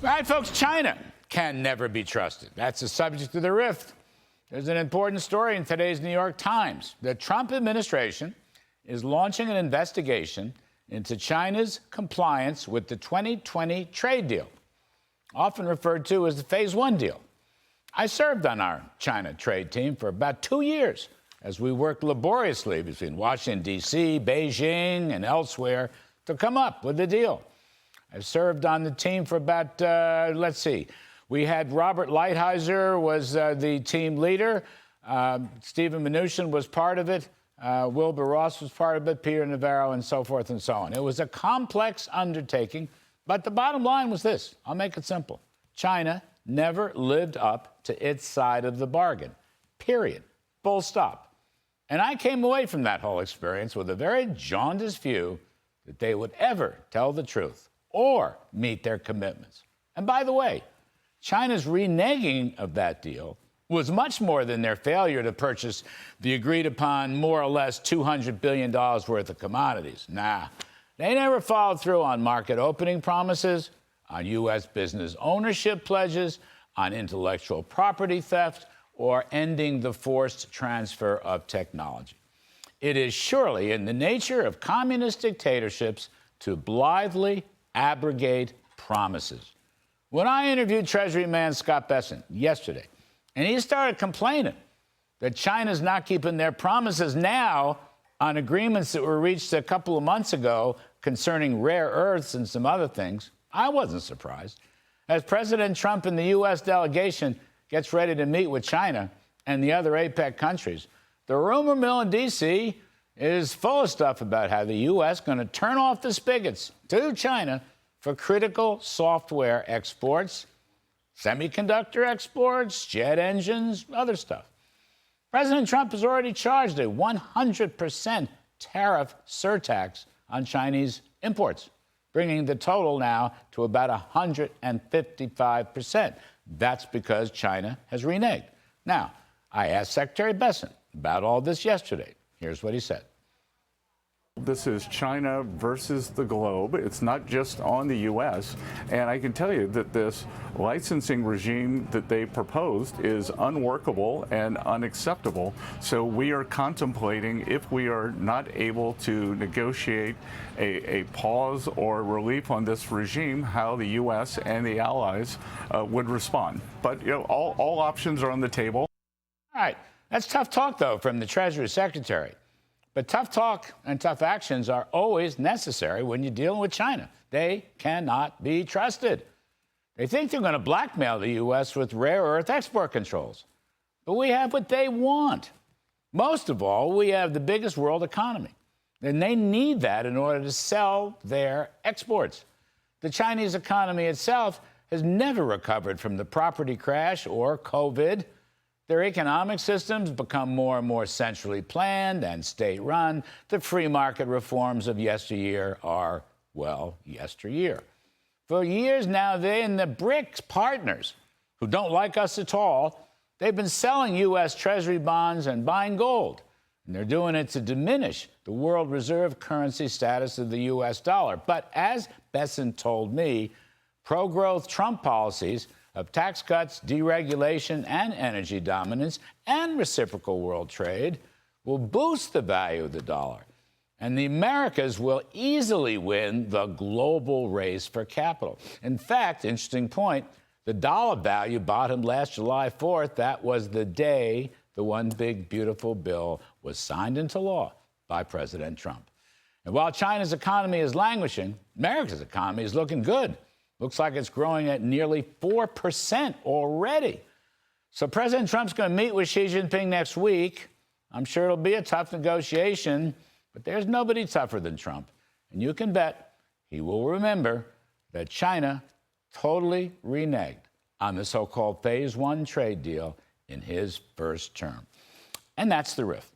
All right, folks, China can never be trusted. That's the subject of the rift. There's an important story in today's New York Times. The Trump administration is launching an investigation into China's compliance with the 2020 trade deal, often referred to as the Phase 1 deal. I served on our China trade team for about 2 years as we worked laboriously between Washington, D.C., Beijing, and elsewhere to come up with a deal. I served on the team for about, we had Robert Lighthizer was the team leader. Stephen Mnuchin was part of it. Wilbur Ross was part of it, Peter Navarro, and so forth and so on. It was a complex undertaking, but the bottom line was this. I'll make it simple. China never lived up to its side of the bargain, period, full stop. And I came away from that whole experience with a very jaundiced view that they would ever tell the truth or meet their commitments. And by the way, China's reneging of that deal was much more than their failure to purchase the agreed-upon more or less $200 billion worth of commodities. Nah, they never followed through on market opening promises, on U.S. business ownership pledges, on intellectual property theft, or ending the forced transfer of technology. It is surely in the nature of communist dictatorships to blithely abrogate promises. When I interviewed Treasury man Scott Bessent yesterday, and he started complaining that China's not keeping their promises now on agreements that were reached a couple of months ago concerning rare earths and some other things, I wasn't surprised. As President Trump and the U.S. delegation gets ready to meet with China and the other APEC countries, the rumor mill in D.C. is full of stuff about how the U.S. is going to turn off the spigots to China for critical software exports, semiconductor exports, jet engines, other stuff. President Trump has already charged a 100% tariff surtax on Chinese imports, bringing the total now to about 155%. That's because China has reneged. Now, I asked Secretary Bessent about all this yesterday. Here's what he said. This is China versus the globe. It's not just on the U.S. And I can tell you that this licensing regime that they proposed is unworkable and unacceptable. So we are contemplating, if we are not able to negotiate a pause or relief on this regime, how the U.S. and the allies would respond. But all options are on the table. All right. That's tough talk, though, from the Treasury Secretary. But tough talk and tough actions are always necessary when you're dealing with China. They cannot be trusted. They think they're going to blackmail the U.S. with rare earth export controls. But we have what they want. Most of all, we have the biggest world economy. And they need that in order to sell their exports. The Chinese economy itself has never recovered from the property crash or COVID. Their economic systems become more and more centrally planned and state-run. The free market reforms of yesteryear are, well, yesteryear. For years now, they and the BRICS partners, who don't like us at all, they've been selling U.S. Treasury bonds and buying gold. And they're doing it to diminish the world reserve currency status of the U.S. dollar. But as Bessent told me, pro-growth Trump policies of tax cuts, deregulation, and energy dominance, and reciprocal world trade will boost the value of the dollar. And the Americas will easily win the global race for capital. In fact, interesting point, the dollar value bottomed last July 4th. That was the day the one big, beautiful bill was signed into law by President Trump. And while China's economy is languishing, America's economy is looking good. Looks like it's growing at nearly 4% already. So President Trump's going to meet with Xi Jinping next week. I'm sure it'll be a tough negotiation, but there's nobody tougher than Trump. And you can bet he will remember that China totally reneged on the so-called Phase 1 trade deal in his first term. And that's the rift.